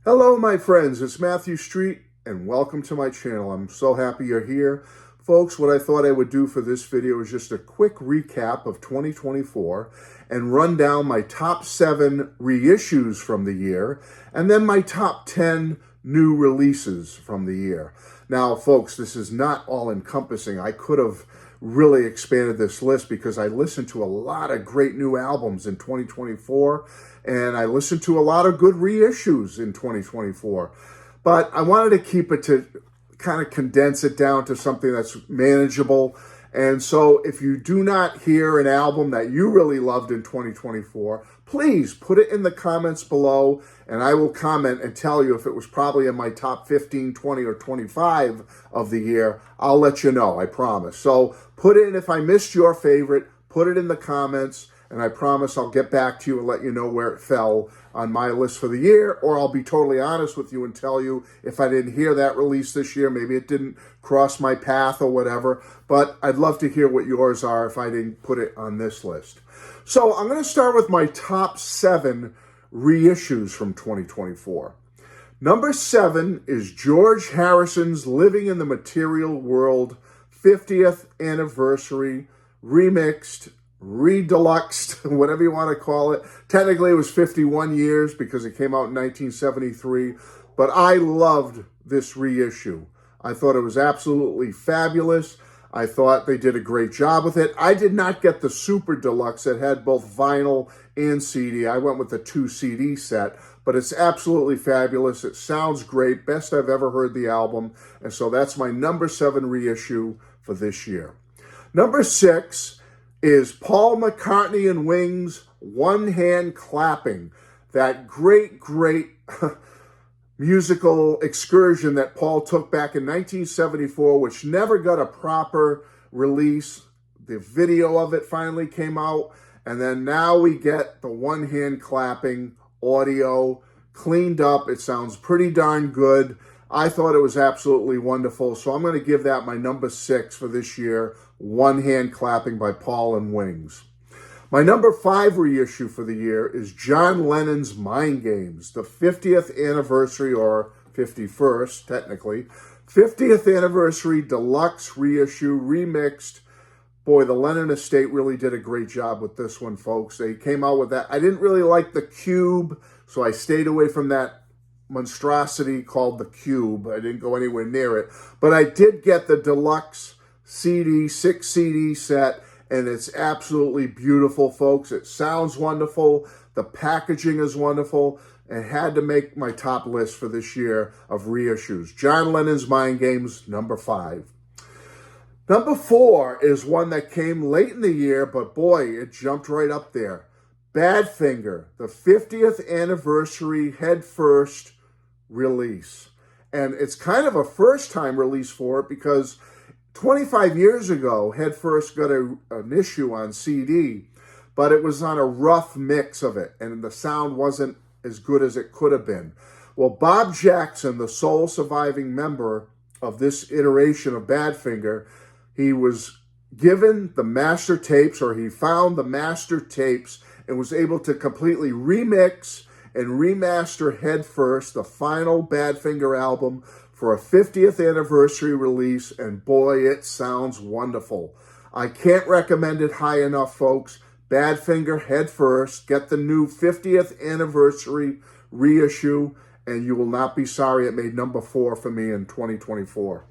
Hello, my friends. It's Matthew Street, and welcome to my channel. I'm so happy you're here. Folks, what I thought I would do for this video is just a quick recap of 2024 and run down my top 7 reissues from the year, and then my top 10 new releases from the year. Now, folks, this is not all-encompassing. I could have really expanded this list because I listened to a lot of great new albums in 2024, and I listened to a lot of good reissues in 2024. But I wanted to keep it to kind of condense it down to something that's manageable. And so if you do not hear an album that you really loved in 2024, please put it in the comments below, and I will comment and tell you if it was probably in my top 15, 20, or 25 of the year. I'll let you know, I promise. So put it in, if I missed your favorite, put it in the comments, and I promise I'll get back to you and let you know where it fell on my list for the year, or I'll be totally honest with you and tell you if I didn't hear that release this year, maybe it didn't cross my path or whatever, but I'd love to hear what yours are if I didn't put it on this list. So I'm going to start with my top 7 reissues from 2024. Number 7 is George Harrison's Living in the Material World 50th Anniversary Remixed, Redeluxed, whatever you want to call it. Technically, it was 51 years because it came out in 1973, but I loved this reissue. I thought it was absolutely fabulous. I thought they did a great job with it. I did not get the Super Deluxe that had both vinyl and CD. I went with the 2 CD set, but it's absolutely fabulous. It sounds great. Best I've ever heard the album. And so that's my number 7 reissue for this year. Number 6 is Paul McCartney and Wings, One Hand Clapping. That great musical excursion that Paul took back in 1974, which never got a proper release. The video of it finally came out, and then now we get the one hand clapping audio cleaned up. It sounds pretty darn good. I thought it was absolutely wonderful, so I'm going to give that my number 6 for this year, One Hand Clapping by Paul and Wings. My number 5 reissue for the year is John Lennon's Mind Games, the 50th anniversary, or 51st, technically, 50th anniversary deluxe reissue, remixed. Boy, the Lennon estate really did a great job with this one, folks. They came out with that. I didn't really like the Cube, so I stayed away from that monstrosity called the Cube. I didn't go anywhere near it. But I did get the deluxe CD, 6 CD set, and it's absolutely beautiful, folks. It sounds wonderful. The packaging is wonderful. And had to make my top list for this year of reissues. John Lennon's Mind Games, number 5. Number 4 is one that came late in the year, but boy, it jumped right up there. Badfinger, the 50th anniversary Head First release. And it's kind of a first-time release for it because 25 years ago, Head First got an issue on CD, but it was on a rough mix of it, and the sound wasn't as good as it could have been. Well, Bob Jackson, the sole surviving member of this iteration of Badfinger, he was given the master tapes, or he found the master tapes, and was able to completely remix and remaster Head First, the final Badfinger album, for a 50th anniversary release, and boy, it sounds wonderful. I can't recommend it high enough, folks. Badfinger, Head First, get the new 50th anniversary reissue, and you will not be sorry it made number 4 for me in 2024.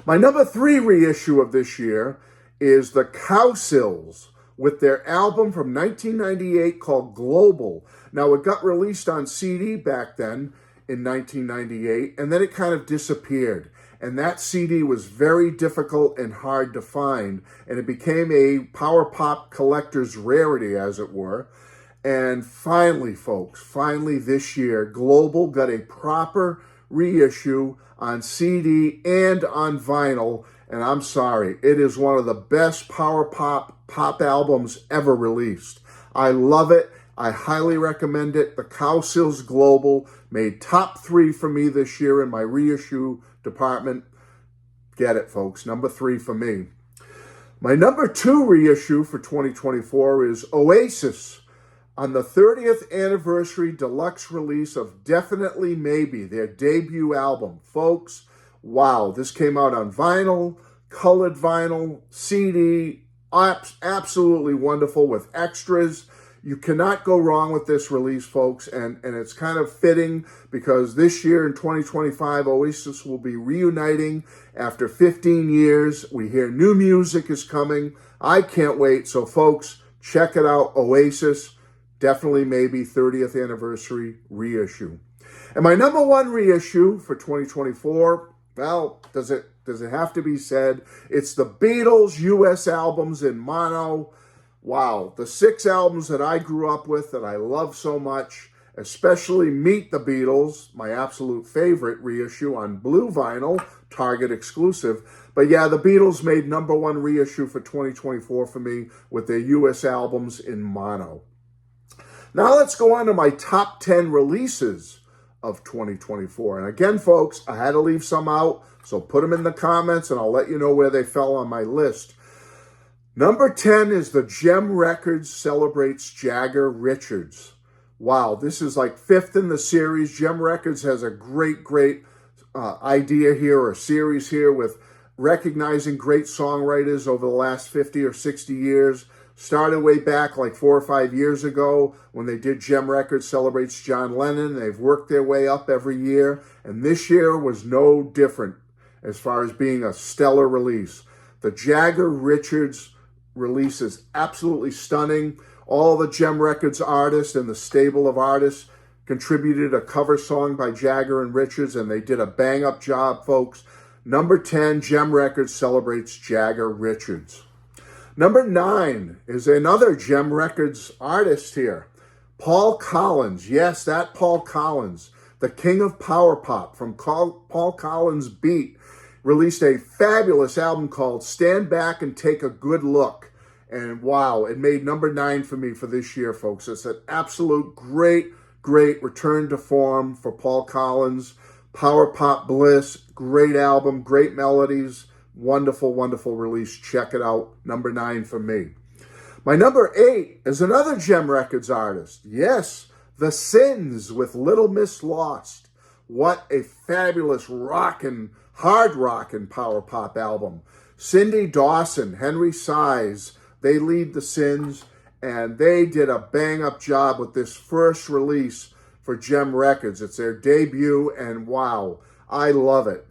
My number 3 reissue of this year is the Cowsills with their album from 1998 called Global. Now, it got released on CD back then in 1998, and then it kind of disappeared. And that CD was very difficult and hard to find, and it became a power pop collector's rarity, as it were. And finally, folks, finally this year, Global got a proper reissue on CD and on vinyl, and I'm sorry, it is one of the best power pop albums ever released. I love it. I highly recommend it. The Cowsills Global made top 3 for me this year in my reissue department. Get it, folks. Number 3 for me. My number 2 reissue for 2024 is Oasis, on the 30th anniversary deluxe release of Definitely Maybe, their debut album. Folks, wow, this came out on vinyl, colored vinyl, CD, absolutely wonderful with extras. You cannot go wrong with this release, folks, and it's kind of fitting because this year in 2025, Oasis will be reuniting after 15 years. We hear new music is coming. I can't wait. So, folks, check it out, Oasis, Definitely Maybe 30th anniversary reissue. And my number one reissue for 2024, well, does it have to be said? It's the Beatles US albums in mono. Wow, the 6 albums that I grew up with that I love so much, especially Meet the Beatles, my absolute favorite reissue on blue vinyl, Target exclusive. But yeah, the Beatles made number one reissue for 2024 for me with their US albums in mono. Now let's go on to my top 10 releases of 2024. And again, folks, I had to leave some out, so put them in the comments and I'll let you know where they fell on my list. Number 10 is the Gem Records Celebrates Jagger Richards. Wow, this is like 5th in the series. Gem Records has a great idea here, or series here, with recognizing great songwriters over the last 50 or 60 years. Started way back like 4 or 5 years ago when they did Gem Records Celebrates John Lennon. They've worked their way up every year, and this year was no different as far as being a stellar release. The Jagger Richards release is absolutely stunning. All the Gem Records artists and the stable of artists contributed a cover song by Jagger and Richards, and they did a bang-up job, folks. Number 10, Gem Records Celebrates Jagger Richards. Number 9 is another Gem Records artist here, Paul Collins. Yes, that Paul Collins, the king of power pop from Paul Collins Beat, released a fabulous album called Stand Back and Take a Good Look. And wow, it made number 9 for me for this year, folks. It's an absolute great return to form for Paul Collins. Power pop bliss, great album, great melodies, wonderful release. Check it out, number 9 for me. My number 8 is another Gem Records artist. Yes, The Sins with Little Miss Lost. What a fabulous hard rockin' power pop album. Cindy Dawson, Henry Size, they lead The Sins, and they did a bang-up job with this first release for Gem Records. It's their debut, and wow, I love it.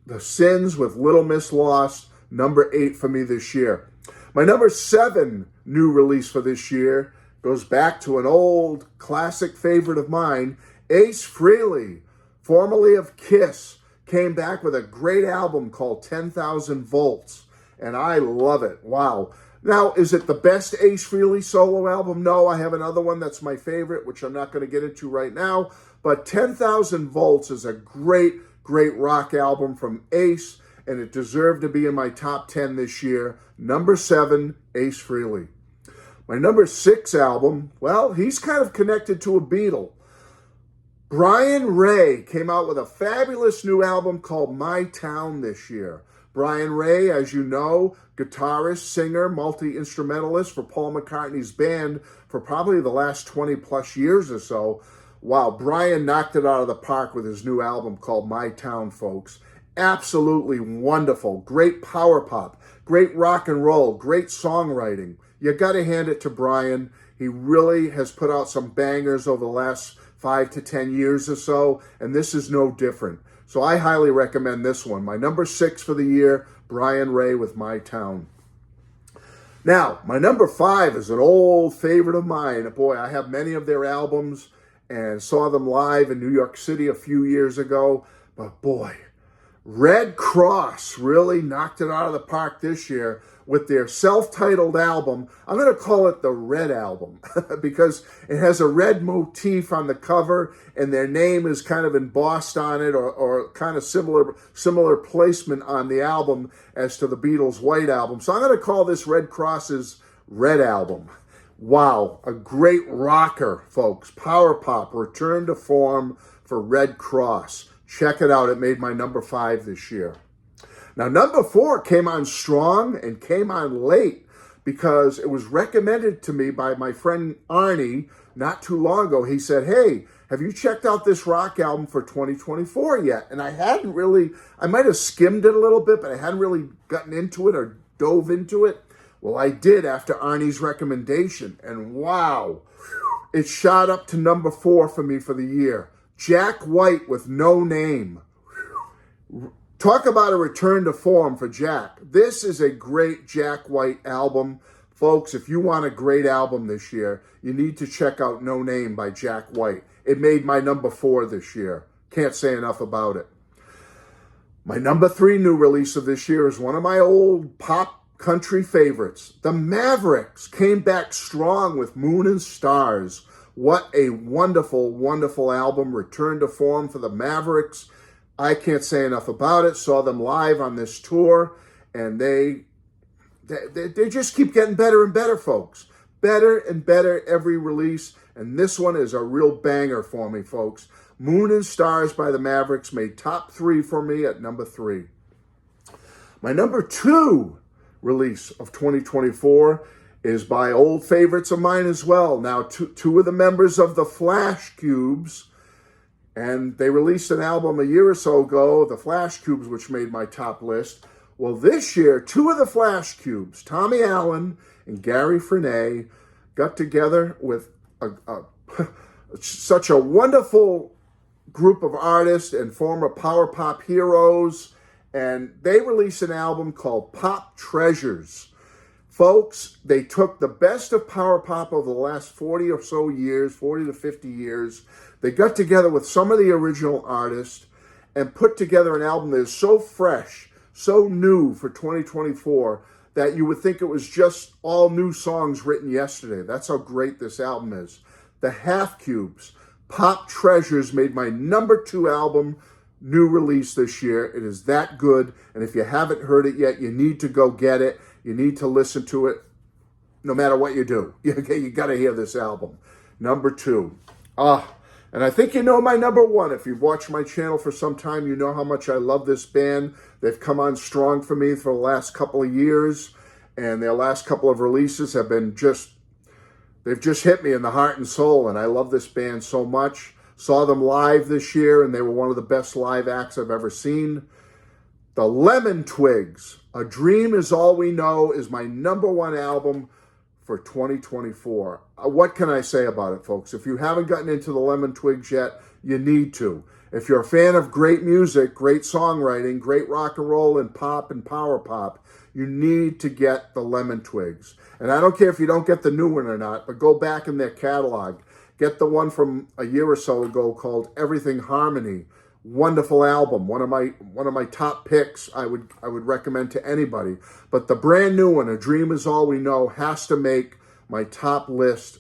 The Sins with Little Miss Lost, number 8 for me this year. My number 7 new release for this year goes back to an old classic favorite of mine, Ace Frehley, formerly of Kiss, came back with a great album called 10,000 Volts, and I love it. Wow. Now, is it the best Ace Frehley solo album? No, I have another one that's my favorite, which I'm not going to get into right now, but 10,000 Volts is a great rock album from Ace, and it deserved to be in my top 10 this year. Number 7, Ace Frehley. My number 6 album, well, he's kind of connected to a Beatle. Brian Ray came out with a fabulous new album called My Town this year. Brian Ray, as you know, guitarist, singer, multi-instrumentalist for Paul McCartney's band for probably the last 20 plus years or so. Wow, Brian knocked it out of the park with his new album called My Town, folks. Absolutely wonderful. Great power pop, great rock and roll, great songwriting. You got to hand it to Brian. He really has put out some bangers over the last 5 to 10 years or so, and this is no different. So I highly recommend this one. My number 6 for the year, Brian Ray with My Town. Now, my number 5 is an old favorite of mine. Boy, I have many of their albums and saw them live in New York City a few years ago. But boy, Red Cross really knocked it out of the park this year with their self-titled album. I'm going to call it the Red Album because it has a red motif on the cover and their name is kind of embossed on it, or kind of similar placement on the album as to the Beatles' White Album. So I'm going to call this Red Cross's Red Album. Wow, a great rocker, folks. Power pop, return to form for Red Cross. Check it out. It made my number 5 this year. Now, number 4 came on strong and came on late, because it was recommended to me by my friend Arnie not too long ago. He said, hey, have you checked out this rock album for 2024 yet? And I hadn't really, I might have skimmed it a little bit, but I hadn't really gotten into it or dove into it. Well, I did after Arnie's recommendation, and wow, it shot up to number 4 for me for the year. Jack White with No Name. Talk about a return to form for Jack. This is a great Jack White album. Folks, if you want a great album this year, you need to check out No Name by Jack White. It made my number 4 this year. Can't say enough about it. My number 3 new release of this year is one of my old pop country favorites. The Mavericks came back strong with Moon and Stars. What a wonderful, wonderful album. Return to form for the Mavericks. I can't say enough about it. Saw them live on this tour, and they just keep getting better and better, folks. Better and better every release, and this one is a real banger for me, folks. Moon and Stars by the Mavericks made top 3 for me at number 3. My number 2 release of 2024 is by old favorites of mine as well. Now, two of the members of the Flash Cubes, and they released an album a year or so ago, the Flash Cubes, which made my top list. Well, this year, 2 of the Flash Cubes, Tommy Allen and Gary Frenet, got together with such a wonderful group of artists and former power pop heroes, and they released an album called Pop Treasures. Folks, they took the best of power pop over the last 40 or so years, 40 to 50 years. They got together with some of the original artists and put together an album that is so fresh, so new for 2024, that you would think it was just all new songs written yesterday. That's how great this album is. The Half Cubes, Pop Treasures, made my number 2 album, new release this year. It is that good, and if you haven't heard it yet, you need to go get it. You need to listen to it no matter what you do. Okay, you got to hear this album. Number 2. And I think you know my number 1. If you've watched my channel for some time, you know how much I love this band. They've come on strong for me for the last couple of years, and their last couple of releases have been they've just hit me in the heart and soul, and I love this band so much. Saw them live this year, and they were one of the best live acts I've ever seen. The Lemon Twigs, A Dream Is All We Know, is my number 1 album for 2024. What can I say about it, folks? If you haven't gotten into the Lemon Twigs yet, you need to. If you're a fan of great music, great songwriting, great rock and roll and pop and power pop, you need to get the Lemon Twigs. And I don't care if you don't get the new one or not, but go back in their catalog. Get the one from a year or so ago called Everything Harmony. Wonderful album. One of my top picks. I would recommend to anybody. But the brand new one, A Dream Is All We Know, has to make my top list,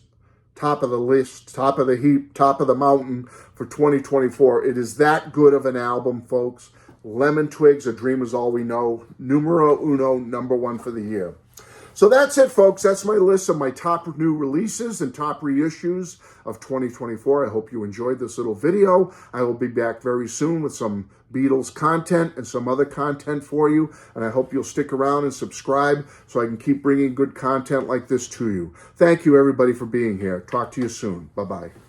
top of the list, top of the heap, top of the mountain for 2024. It is that good of an album, folks. Lemon Twigs, A Dream Is All We Know, numero uno, number 1 for the year. So that's it, folks. That's my list of my top new releases and top reissues of 2024. I hope you enjoyed this little video. I will be back very soon with some Beatles content and some other content for you. And I hope you'll stick around and subscribe so I can keep bringing good content like this to you. Thank you, everybody, for being here. Talk to you soon. Bye-bye.